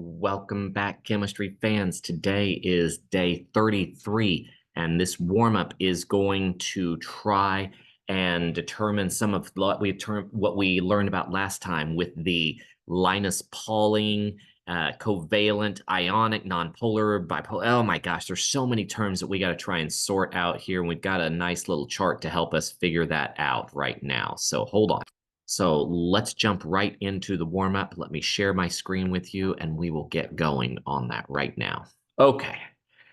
Welcome back, chemistry fans. Today is day 33, and this warm-up is going to try and determine some of what we learned about last time with the Linus Pauling, covalent, ionic, nonpolar, bipolar. Oh my gosh, there's so many terms that we got to try and sort out here, and we've got a nice little chart to help us figure that out right now. So hold on. So let's jump right into the warm-up. Let me share my screen with you, and we will get going on that right now. Okay,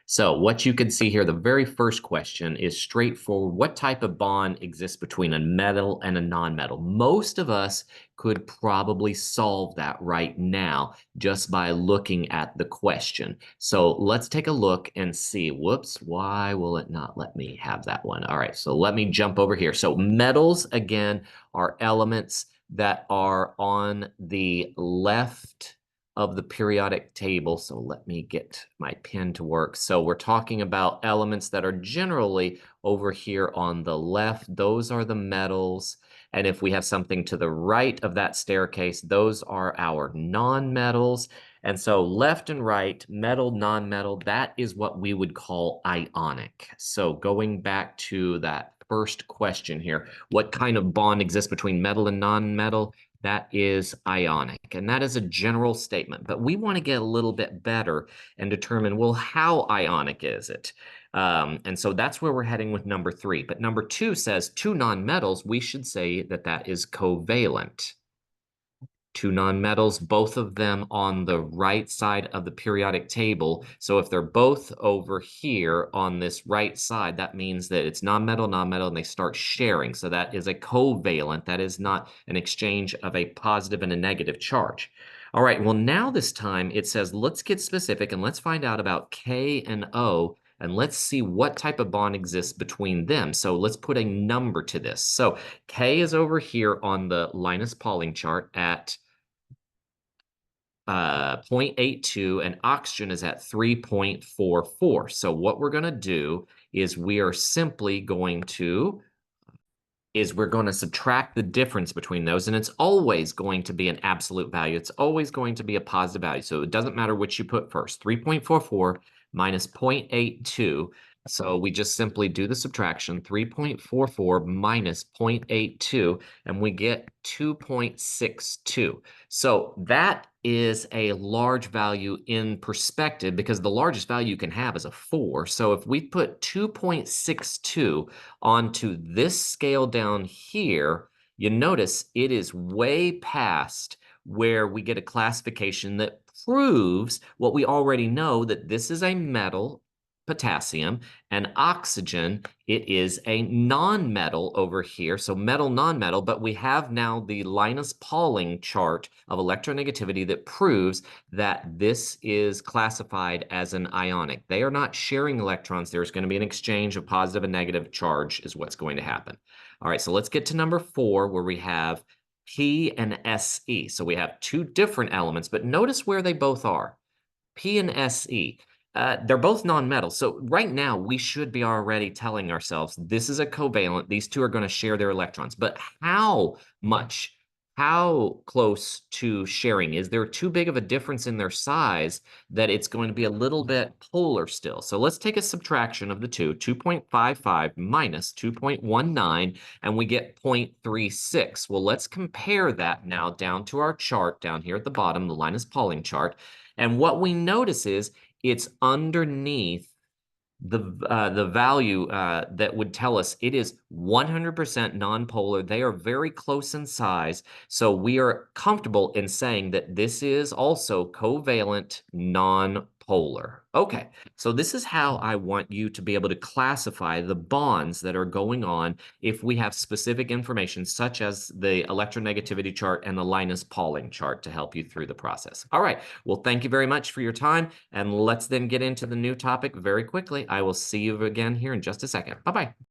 so what you can see here, the very first question is straightforward. What type of bond exists between a metal and a nonmetal? Most of us could probably solve that right now just by looking at the question. So let's take a look and see. Whoops, why will it not let me have that one? All right, so let me jump over here. So metals, again, are elements that are on the left of the periodic table. So let me get my pen to work. So we're talking about elements that are generally over here on the left. Those are the metals. And if we have something to the right of that staircase, those are our nonmetals. And so left and right, metal, nonmetal, that is what we would call ionic. So going back to that first question here, what kind of bond exists between metal and nonmetal? That is ionic, and that is a general statement, but we want to get a little bit better and determine, well, how ionic is it? And so that's where we're heading with number 3. But number 2 says two nonmetals, we should say that that is covalent. Two nonmetals, both of them on the right side of the periodic table. So if they're both over here on this right side, that means that it's nonmetal, nonmetal, and they start sharing. So that is a covalent. That is not an exchange of a positive and a negative charge. All right, well, now this time it says, let's get specific and let's find out about K and O, and let's see what type of bond exists between them. So let's put a number to this. So K is over here on the Linus Pauling chart at 0.82, and oxygen is at 3.44. So what we're going to do is we're going to subtract the difference between those, and it's always going to be an absolute value. It's always going to be a positive value. So it doesn't matter which you put first. 3.44 minus 0.82. So we just simply do the subtraction, 3.44 minus 0.82, and we get 2.62. So that is a large value in perspective because the largest value you can have is a 4. So if we put 2.62 onto this scale down here, you notice it is way past where we get a classification that proves what we already know, that this is a metal, potassium, and oxygen, it is a non-metal over here. So metal, non-metal, but we have now the Linus Pauling chart of electronegativity that proves that this is classified as an ionic. They are not sharing electrons. There's going to be an exchange of positive and negative charge is what's going to happen. All right, so let's get to number 4 where we have P and Se. So we have two different elements, but notice where they both are. P and Se. They're both non-metal. So right now, we should be already telling ourselves this is a covalent. These two are going to share their electrons. But how much? How close to sharing? Is there too big of a difference in their size that it's going to be a little bit polar still? So let's take a subtraction of the two, 2.55 minus 2.19, and we get 0.36. Well, let's compare that now down to our chart down here at the bottom, the Linus Pauling chart. And what we notice is it's underneath the value that would tell us it is 100% nonpolar. They are very close in size, so we are comfortable in saying that this is also covalent nonpolar. Okay, so this is how I want you to be able to classify the bonds that are going on if we have specific information such as the electronegativity chart and the Linus Pauling chart to help you through the process. All right, well, thank you very much for your time, and let's then get into the new topic very quickly. I will see you again here in just a second. Bye-bye.